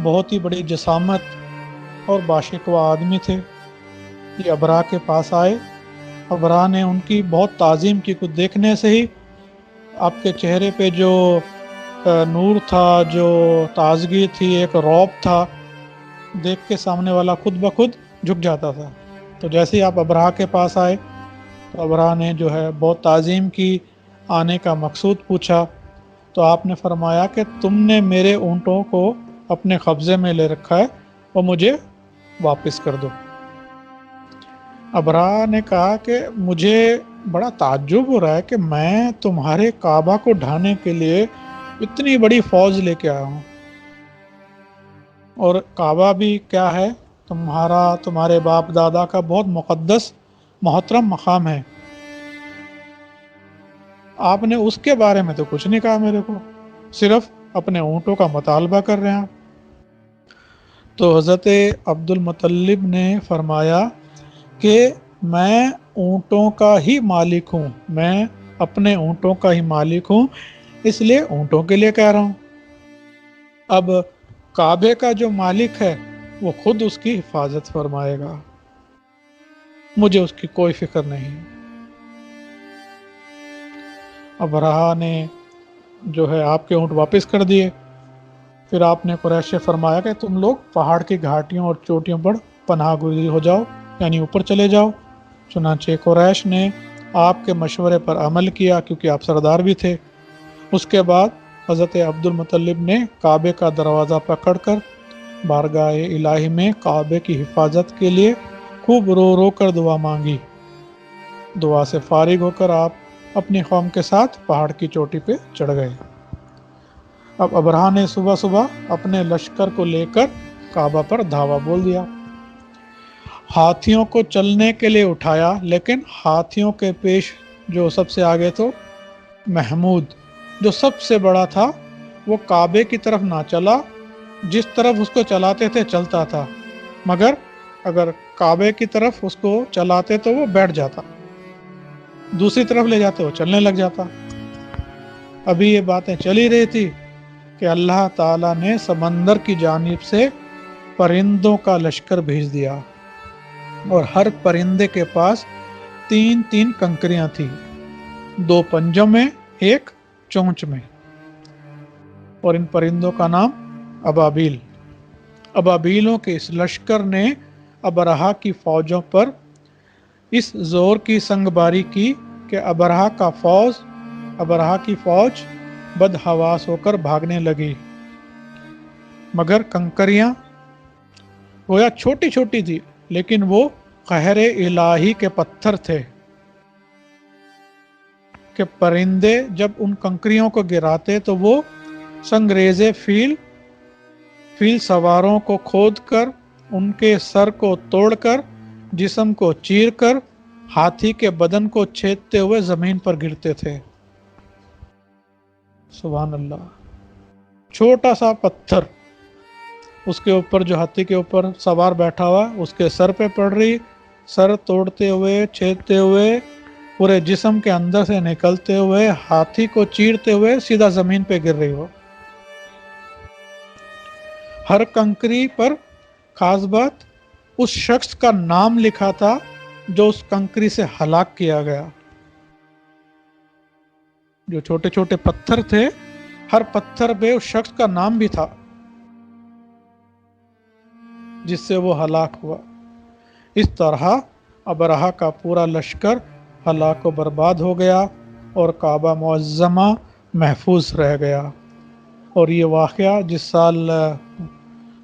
بہت ہی بڑی جسامت اور باشکوہ آدمی تھے۔ یہ ابرہہ کے پاس آئے۔ ابرہہ نے ان کی بہت تعظیم کی، کچھ دیکھنے سے ہی آپ کے چہرے پہ جو نور تھا، جو تازگی تھی، ایک رعب تھا، دیکھ کے سامنے والا خود بخود جھک جاتا تھا۔ تو جیسے ہی آپ ابرہہ کے پاس آئے تو ابرہہ نے جو ہے بہت تعظیم کی، آنے کا مقصود پوچھا، تو آپ نے فرمایا کہ تم نے میرے اونٹوں کو اپنے قبضے میں لے رکھا ہے، وہ مجھے واپس کر دو۔ ابرہہ نے کہا کہ مجھے بڑا تعجب ہو رہا ہے کہ میں تمہارے کعبہ کو ڈھانے کے لیے اتنی بڑی فوج لے کے آیا ہوں، اور کعبہ بھی کیا ہے، تمہارے باپ دادا کا بہت مقدس محترم مقام ہے، آپ نے اس کے بارے میں تو کچھ نہیں کہا میرے کو، صرف اپنے اونٹوں کا مطالبہ کر رہے ہیں۔ تو حضرت عبد المطلب نے فرمایا کہ میں اونٹوں کا ہی مالک ہوں، میں اپنے اونٹوں کا ہی مالک ہوں، اس لیے اونٹوں کے لیے کہہ رہا ہوں۔ اب کعبے کا جو مالک ہے وہ خود اس کی حفاظت فرمائے گا، مجھے اس کی کوئی فکر نہیں۔ ابرہہ نے جو ہے آپ کے اونٹ واپس کر دیے۔ پھر آپ نے قریش سے فرمایا کہ تم لوگ پہاڑ کی گھاٹیوں اور چوٹیوں پر پناہ گزین ہو جاؤ، یعنی اوپر چلے جاؤ۔ چنانچہ قریش نے آپ کے مشورے پر عمل کیا، کیونکہ آپ سردار بھی تھے۔ اس کے بعد حضرت عبد المطلب نے کعبے کا دروازہ پکڑ کر بارگاہ الہی میں کعبے کی حفاظت کے لیے خوب رو رو کر دعا مانگی۔ دعا سے فارغ ہو کر آپ اپنی قوم کے ساتھ پہاڑ کی چوٹی پہ چڑھ گئے۔ اب ابرہہ نے صبح صبح اپنے لشکر کو لے کر کعبہ پر دھاوا بول دیا۔ ہاتھیوں کو چلنے کے لیے اٹھایا، لیکن ہاتھیوں کے پیش جو سب سے آگے تو محمود جو سب سے بڑا تھا، وہ کعبے کی طرف نہ چلا، جس طرف اس کو چلاتے تھے چلتا تھا، مگر اگر کعبے کی طرف اس کو چلاتے تو وہ بیٹھ جاتا، دوسری طرف لے جاتے وہ چلنے لگ جاتا۔ ابھی یہ باتیں چلی رہی تھی کہ اللہ تعالیٰ نے سمندر کی جانب سے پرندوں کا لشکر بھیج دیا، اور ہر پرندے کے پاس 3 کنکریاں تھیں، 2 پنجوں میں، 1 چونچ میں، اور ان پرندوں کا نام ابابیل۔ ابابیلوں کے اس لشکر نے ابرہہ کی فوجوں پر اس زور کی سنگباری کی کہ ابرہہ کی فوج بدحواس ہو کر بھاگنے لگی، مگر کنکریاں گویا چھوٹی چھوٹی تھی، لیکن وہ قہر الہی کے پتھر تھے کہ پرندے جب ان کنکریوں کو گراتے تو وہ سنگریزے فیل سواروں کو کھود کر، ان کے سر کو توڑ کر، جسم کو چیر کر، ہاتھی کے بدن کو چھیدتے ہوئے زمین پر گرتے تھے۔ سبحان اللہ، چھوٹا سا پتھر، اس کے اوپر جو ہاتھی کے اوپر سوار بیٹھا ہوا اس کے سر پہ پڑ رہی، سر توڑتے ہوئے، چھیدتے ہوئے، پورے جسم کے اندر سے نکلتے ہوئے، ہاتھی کو چیرتے ہوئے سیدھا زمین پہ گر رہی ہو۔ ہر کنکری پر خاص بات اس شخص کا نام لکھا تھا جو اس کنکری سے ہلاک کیا گیا۔ جو چھوٹے چھوٹے پتھر تھے، ہر پتھر پہ اس شخص کا نام بھی تھا جس سے وہ ہلاک ہوا۔ اس طرح ابرہہ کا پورا لشکر ہلاک و برباد ہو گیا، اور کعبہ معظمہ محفوظ رہ گیا۔ اور یہ واقعہ جس سال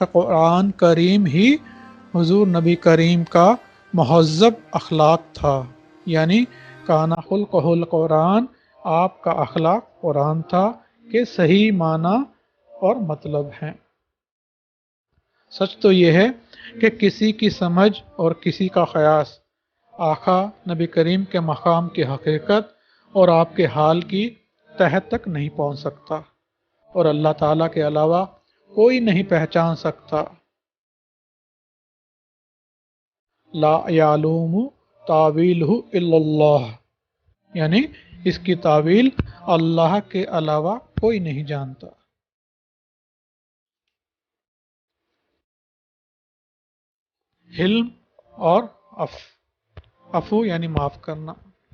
قرآن کریم ہی حضور نبی کریم کا مہذب اخلاق تھا، یعنی کانا خلقہ القرآن، آپ کا اخلاق قرآن تھا کہ صحیح معنی اور مطلب ہیں۔ سچ تو یہ ہے کہ کسی کی سمجھ اور کسی کا قیاس آقا نبی کریم کے مقام کی حقیقت اور آپ کے حال کی تہ تک نہیں پہنچ سکتا، اور اللہ تعالیٰ کے علاوہ کوئی نہیں پہچان سکتا۔ لا یعلم تاویلہ الا اللہ، یعنی اس کی تعویل اللہ کے علاوہ کوئی نہیں جانتا۔ حلم اور عفو یعنی معاف کرنا،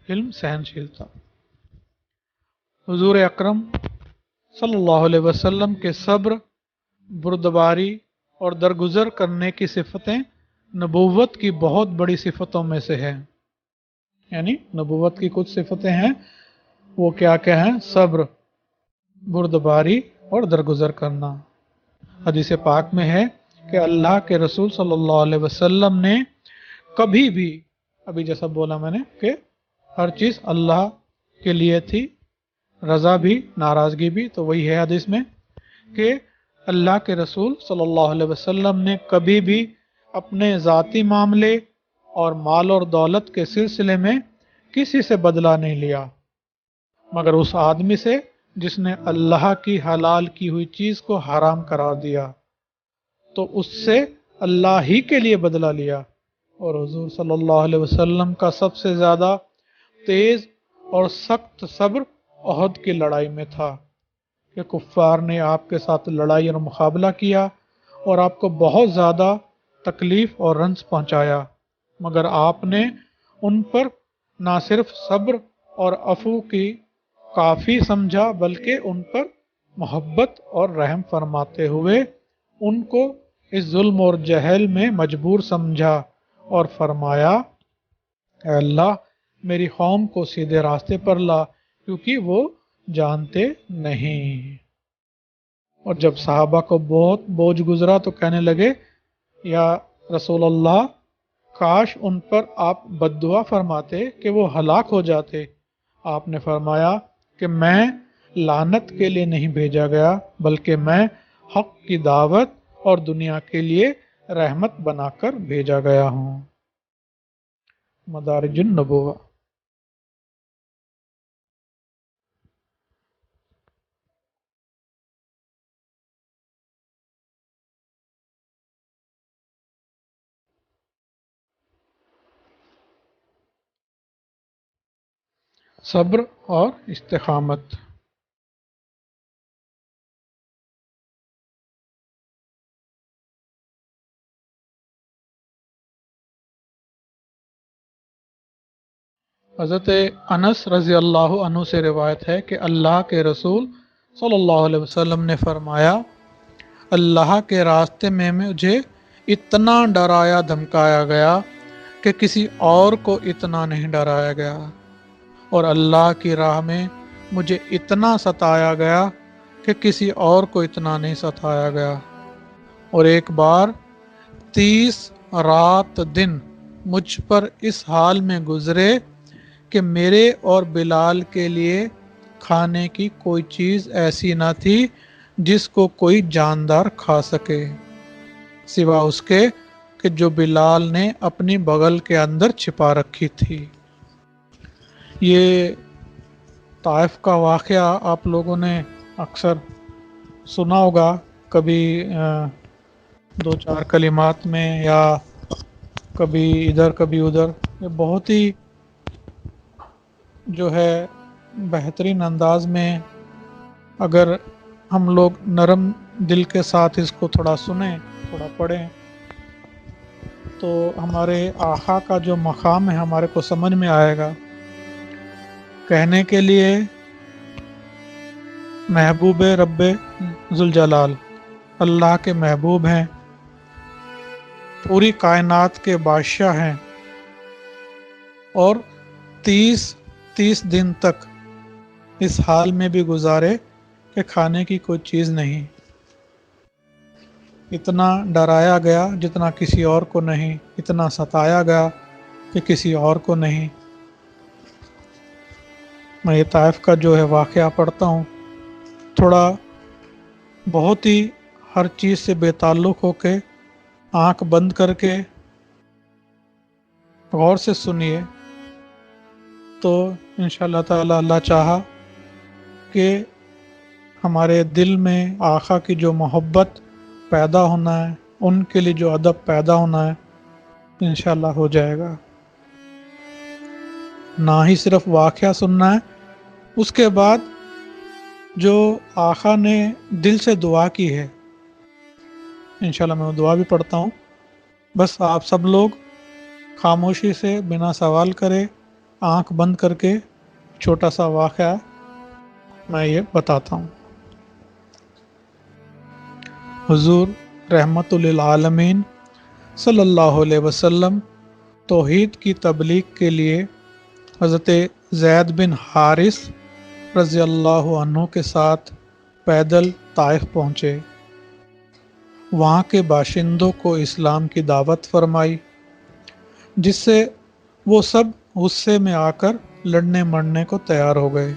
حلم سہنشیلتا۔ حضور اکرم صلی اللہ علیہ وسلم کے صبر، بردباری اور درگزر کرنے کی صفتیں نبوت کی بہت بڑی صفتوں میں سے ہے، یعنی نبوت کی کچھ صفتیں ہیں، وہ کیا ہیں؟ صبر، بردباری اور درگزر کرنا۔ حدیث پاک میں ہے کہ اللہ کے رسول صلی اللہ علیہ وسلم نے کبھی بھی، ابھی جیسا بولا میں نے کہ ہر چیز اللہ کے لیے تھی، رضا بھی ناراضگی بھی، تو وہی ہے حدیث میں کہ اللہ کے رسول صلی اللہ علیہ وسلم نے کبھی بھی اپنے ذاتی معاملے اور مال اور دولت کے سلسلے میں کسی سے بدلہ نہیں لیا، مگر اس آدمی سے جس نے اللہ کی حلال کی ہوئی چیز کو حرام قرار دیا، تو اس سے اللہ ہی کے لیے بدلہ لیا۔ اور حضور صلی اللہ علیہ وسلم کا سب سے زیادہ تیز اور سخت صبر احد کی لڑائی میں تھا کہ کفار نے آپ کے ساتھ لڑائی اور مقابلہ کیا اور آپ کو بہت زیادہ تکلیف اور رنج پہنچایا، مگر آپ نے ان پر نہ صرف صبر اور عفو کی کافی سمجھا، بلکہ ان پر محبت اور رحم فرماتے ہوئے ان کو اس ظلم اور جہل میں مجبور سمجھا اور فرمایا، اے اللہ میری قوم کو سیدھے راستے پر لا، کیونکہ وہ جانتے نہیں۔ اور جب صحابہ کو بہت بوجھ گزرا تو کہنے لگے، یا رسول اللہ کاش ان پر آپ بد دعا فرماتے کہ وہ ہلاک ہو جاتے۔ آپ نے فرمایا کہ میں لعنت کے لیے نہیں بھیجا گیا، بلکہ میں حق کی دعوت اور دنیا کے لیے رحمت بنا کر بھیجا گیا ہوں۔ مدارج النبوہ۔ صبر اور استقامت۔ حضرت انس رضی اللہ عنہ سے روایت ہے کہ اللہ کے رسول صلی اللہ علیہ وسلم نے فرمایا، اللہ کے راستے میں مجھے اتنا ڈرایا دھمکایا گیا کہ کسی اور کو اتنا نہیں ڈرایا گیا، اور اللہ کی راہ میں مجھے اتنا ستایا گیا کہ کسی اور کو اتنا نہیں ستایا گیا، اور ایک بار 30 رات دن مجھ پر اس حال میں گزرے کہ میرے اور بلال کے لیے کھانے کی کوئی چیز ایسی نہ تھی جس کو کوئی جاندار کھا سکے، سوا اس کے کہ جو بلال نے اپنی بغل کے اندر چھپا رکھی تھی۔ یہ طائف کا واقعہ آپ لوگوں نے اکثر سنا ہوگا، کبھی 2-4 کلمات میں یا کبھی ادھر کبھی ادھر۔ یہ بہت ہی جو ہے بہترین انداز میں اگر ہم لوگ نرم دل کے ساتھ اس کو تھوڑا سنیں، تھوڑا پڑھیں، تو ہمارے آقا کا جو مقام ہے ہمارے کو سمجھ میں آئے گا۔ کہنے کے لیے محبوب رب ذوالجلال اللہ کے محبوب ہیں، پوری کائنات کے بادشاہ ہیں، اور 30 دن تک اس حال میں بھی گزارے کہ کھانے کی کوئی چیز نہیں۔ اتنا ڈرایا گیا جتنا کسی اور کو نہیں، اتنا ستایا گیا کہ کسی اور کو نہیں۔ میں یہ طائف کا جو ہے واقعہ پڑھتا ہوں، تھوڑا بہت ہی ہر چیز سے بے تعلق ہو کے آنکھ بند کر کے غور سے سنیے، تو انشاءاللہ تعالی اللہ چاہا کہ ہمارے دل میں آقا کی جو محبت پیدا ہونا ہے، ان کے لیے جو ادب پیدا ہونا ہے، انشاءاللہ ہو جائے گا۔ نہ ہی صرف واقعہ سننا ہے، اس کے بعد جو آقا نے دل سے دعا کی ہے، انشاءاللہ میں وہ دعا بھی پڑھتا ہوں۔ بس آپ سب لوگ خاموشی سے بنا سوال کرے آنکھ بند کر کے چھوٹا سا واقعہ میں یہ بتاتا ہوں۔ حضور رحمت للعالمین صلی اللہ علیہ وسلم توحید کی تبلیغ کے لیے حضرت زید بن حارث رضی اللہ عنہ کے ساتھ پیدل طائف پہنچے۔ وہاں کے باشندوں کو اسلام کی دعوت فرمائی، جس سے وہ سب غصے میں آ کر لڑنے مرنے کو تیار ہو گئے۔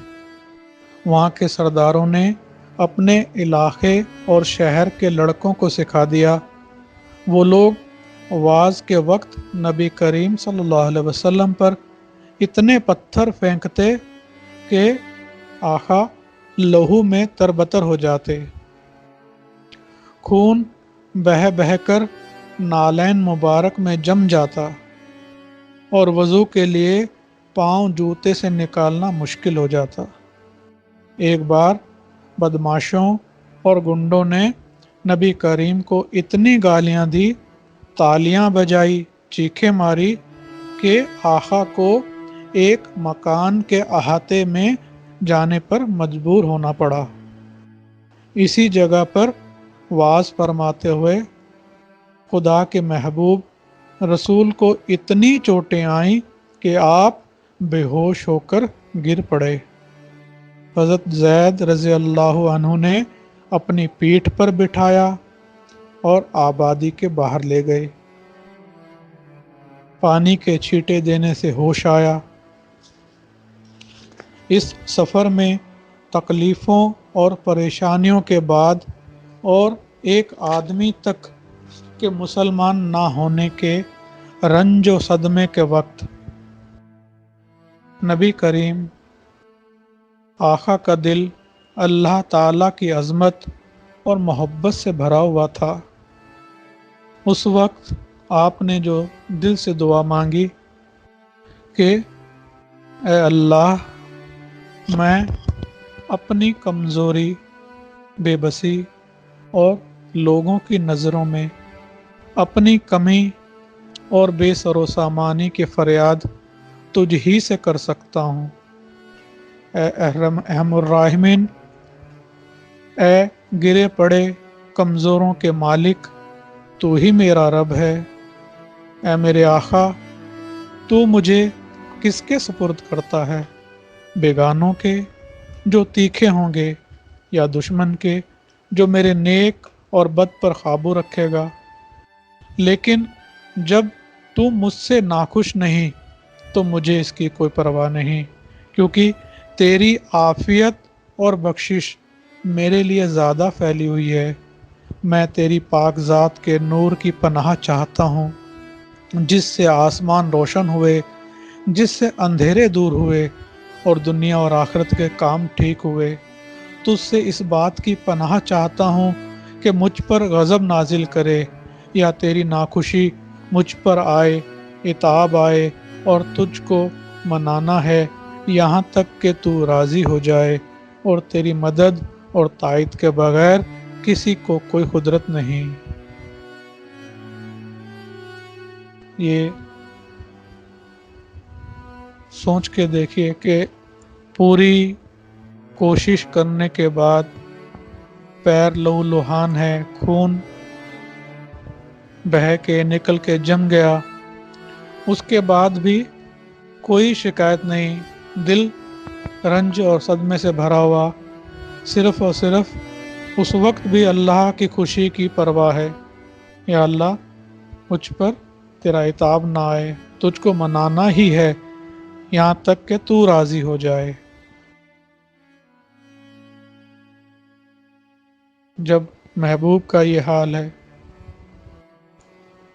وہاں کے سرداروں نے اپنے علاقے اور شہر کے لڑکوں کو سکھا دیا۔ وہ لوگ وعظ کے وقت نبی کریم صلی اللہ علیہ وسلم پر اتنے پتھر پھینکتے کہ آقا لہو میں تربتر ہو جاتے، خون بہہ بہہ کر نالین مبارک میں جم جاتا، اور وضو کے لیے پاؤں جوتے سے نکالنا مشکل ہو جاتا۔ ایک بار بدماشوں اور گنڈوں نے نبی کریم کو اتنی گالیاں دی، تالیاں بجائی، چیخیں ماری کہ آقا کو ایک مکان کے احاطے میں جانے پر مجبور ہونا پڑا۔ اسی جگہ پر وعظ فرماتے ہوئے خدا کے محبوب رسول کو اتنی چوٹیں آئیں کہ آپ بے ہوش ہو کر گر پڑے۔ حضرت زید رضی اللہ عنہ نے اپنی پیٹھ پر بٹھایا اور آبادی کے باہر لے گئے۔ پانی کے چھینٹے دینے سے ہوش آیا۔ اس سفر میں تکلیفوں اور پریشانیوں کے بعد اور ایک آدمی تک کے مسلمان نہ ہونے کے رنج و صدمے کے وقت نبی کریم آقا کا دل اللہ تعالیٰ کی عظمت اور محبت سے بھرا ہوا تھا۔ اس وقت آپ نے جو دل سے دعا مانگی کہ اے اللہ، میں اپنی کمزوری، بے بسی اور لوگوں کی نظروں میں اپنی کمی اور بے سر و سامانی کی فریاد تجھ ہی سے کر سکتا ہوں۔ اے ارحم الراحمین، اے گرے پڑے کمزوروں کے مالک، تو ہی میرا رب ہے۔ اے میرے آقا، تو مجھے کس کے سپرد کرتا ہے؟ بیگانوں کے جو تیکھے ہوں گے، یا دشمن کے جو میرے نیک اور بد پر قابو رکھے گا؟ لیکن جب تو مجھ سے ناخوش نہیں تو مجھے اس کی کوئی پرواہ نہیں، کیونکہ تیری عافیت اور بخشش میرے لیے زیادہ پھیلی ہوئی ہے۔ میں تیری پاک ذات کے نور کی پناہ چاہتا ہوں، جس سے آسمان روشن ہوئے، جس سے اندھیرے دور ہوئے اور دنیا اور آخرت کے کام ٹھیک ہوئے۔ تجھ سے اس بات کی پناہ چاہتا ہوں کہ مجھ پر غضب نازل کرے، یا تیری ناخوشی مجھ پر آئے، عتاب آئے اور تجھ کو منانا ہے، یہاں تک کہ تو راضی ہو جائے، اور تیری مدد اور تائید کے بغیر کسی کو کوئی قدرت نہیں۔ یہ سوچ کے دیکھیے کہ پوری کوشش کرنے کے بعد پیر لہو لہان ہے، خون بہہ کے نکل کے جم گیا، اس کے بعد بھی کوئی شکایت نہیں، دل رنج اور صدمے سے بھرا ہوا، صرف اور صرف اس وقت بھی اللہ کی خوشی کی پرواہ ہے۔ یا اللہ مجھ پر تیرا عتاب نہ آئے، تجھ کو منانا ہی ہے یہاں تک کہ تو راضی ہو جائے۔ جب محبوب کا یہ حال ہے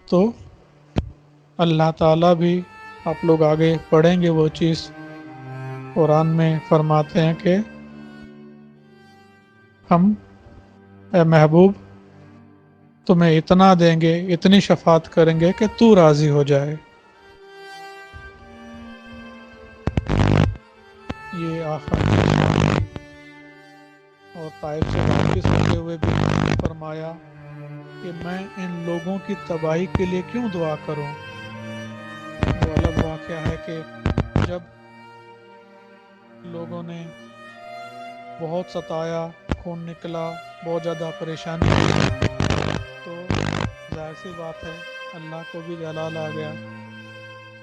تو اللہ تعالیٰ بھی، آپ لوگ آگے پڑھیں گے وہ چیز، قرآن میں فرماتے ہیں کہ ہم اے محبوب تمہیں اتنا دیں گے، اتنی شفاعت کریں گے کہ تو راضی ہو جائے۔ یہ آخر اور طائف سے واپس ہوتے ہوئے بھی فرمایا کہ میں ان لوگوں کی تباہی کے لیے کیوں دعا کروں۔ وہ الگ واقعہ ہے کہ جب لوگوں نے بہت ستایا، خون نکلا، بہت زیادہ پریشانی ہوئی، تو ظاہر سی بات ہے اللہ کو بھی جلال آ گیا،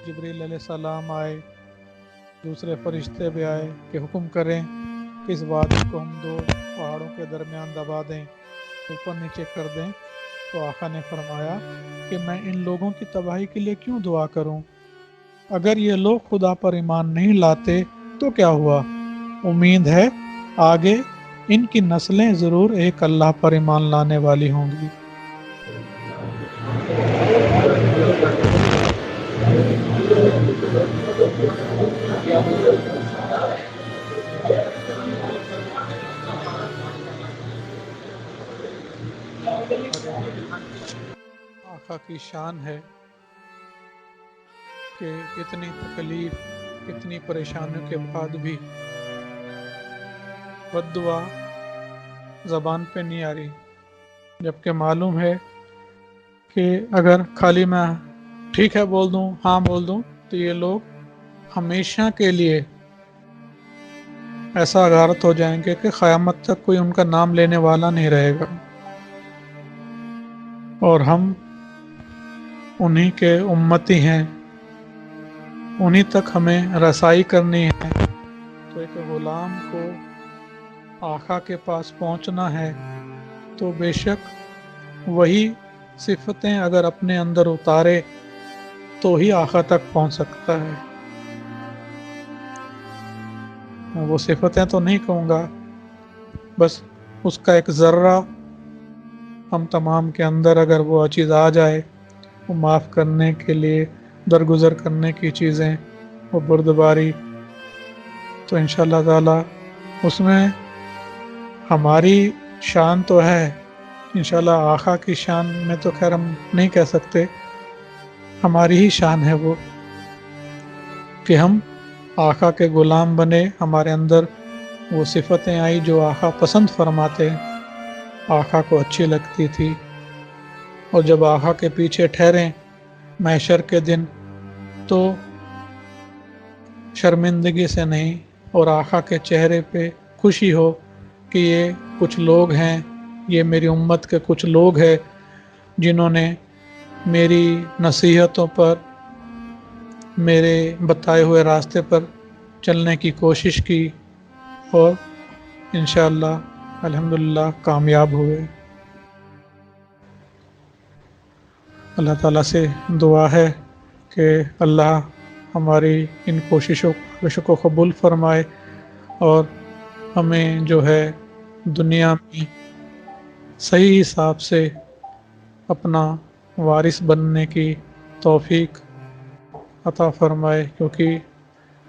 جبریل علیہ السلام آئے، دوسرے فرشتے بھی آئے کہ حکم کریں کہ اس وادی کو ہم دو پہاڑوں کے درمیان دبا دیں، اوپر نیچے کر دیں۔ تو آقا نے فرمایا کہ میں ان لوگوں کی تباہی کے لیے کیوں دعا کروں؟ اگر یہ لوگ خدا پر ایمان نہیں لاتے تو کیا ہوا؟ امید ہے آگے ان کی نسلیں ضرور ایک اللہ پر ایمان لانے والی ہوں گی۔ آقا کی شان ہے کہ اتنی تکلیف، اتنی پریشانیوں کے بعد بھی بد دعا زبان پہ نہیں آ رہی، جبکہ معلوم ہے کہ اگر خالی میں ٹھیک ہے بول دوں، ہاں بول دوں، تو یہ لوگ ہمیشہ کے لیے ایسا غارت ہو جائیں گے کہ قیامت تک کوئی ان کا نام لینے والا نہیں رہے گا، اور ہم انہی کے امتی ہیں، انہی تک ہمیں رسائی کرنی ہے۔ تو ایک غلام کو آقا کے پاس پہنچنا ہے تو بے شک وہی صفتیں اگر اپنے اندر اتارے تو ہی آقا تک پہنچ سکتا ہے۔ وہ صفتیں تو نہیں کہوں گا، بس اس کا ایک ذرہ ہم تمام کے اندر اگر وہ چیز آ جائے، وہ معاف کرنے کے لیے، درگزر کرنے کی چیزیں، وہ بردباری، تو انشاءاللہ تعالی اس میں ہماری شان تو ہے، انشاءاللہ آقا کی شان میں تو خیر ہم نہیں کہہ سکتے، ہماری ہی شان ہے وہ کہ ہم آقا کے غلام بنے، ہمارے اندر وہ صفتیں آئی جو آقا پسند فرماتے، آقا کو اچھی لگتی تھی، اور جب آقا کے پیچھے ٹھہریں محشر کے دن تو شرمندگی سے نہیں، اور آقا کے چہرے پہ خوشی ہو کہ یہ کچھ لوگ ہیں، یہ میری امت کے کچھ لوگ ہیں جنہوں نے میری نصیحتوں پر، میرے بتائے ہوئے راستے پر چلنے کی کوشش کی، اور انشاءاللہ الحمدللہ کامیاب ہوئے۔ اللہ تعالیٰ سے دعا ہے کہ اللہ ہماری ان کوششوں کو قبول فرمائے، اور ہمیں جو ہے دنیا میں صحیح حساب سے اپنا وارث بننے کی توفیق عطا فرمائے، کیونکہ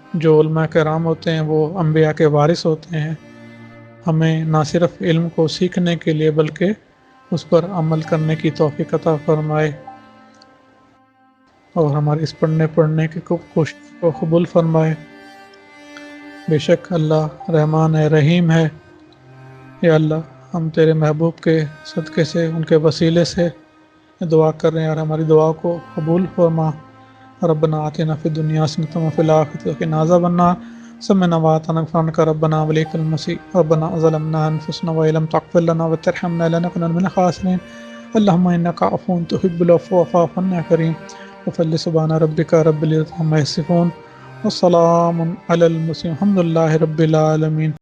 جو علماء کرام ہوتے ہیں وہ انبیاء کے وارث ہوتے ہیں۔ ہمیں نہ صرف علم کو سیکھنے کے لیے بلکہ اس پر عمل کرنے کی توفیق عطا فرمائے، اور ہماری اس پڑھنے کی کوشش کو قبول فرمائے۔ بے شک اللہ رحمان ہے، رحیم ہے۔ یا اللہ ہم تیرے محبوب کے صدقے سے، ان کے وسیلے سے دعا کر رہے ہیں، اور ہماری دعا کو قبول فرما۔ ربنا آتنا فی الدنیا حسنۃ وفی الآخرۃ وقنا عذاب النار، سمعنا وأطعنا غفرانک ربنا وإلیک المصیر۔ ربنا ظلمنا أنفسنا وإن لم تغفر لنا وترحمنا لنكونن من الخاسرین۔ اللهم إنك عفو تحب العفو فاعف عنا يا كريم۔ وصل سبحان ربك رب العزة عما يصفون، والسلام على المرسلين، الحمد لله رب العالمين۔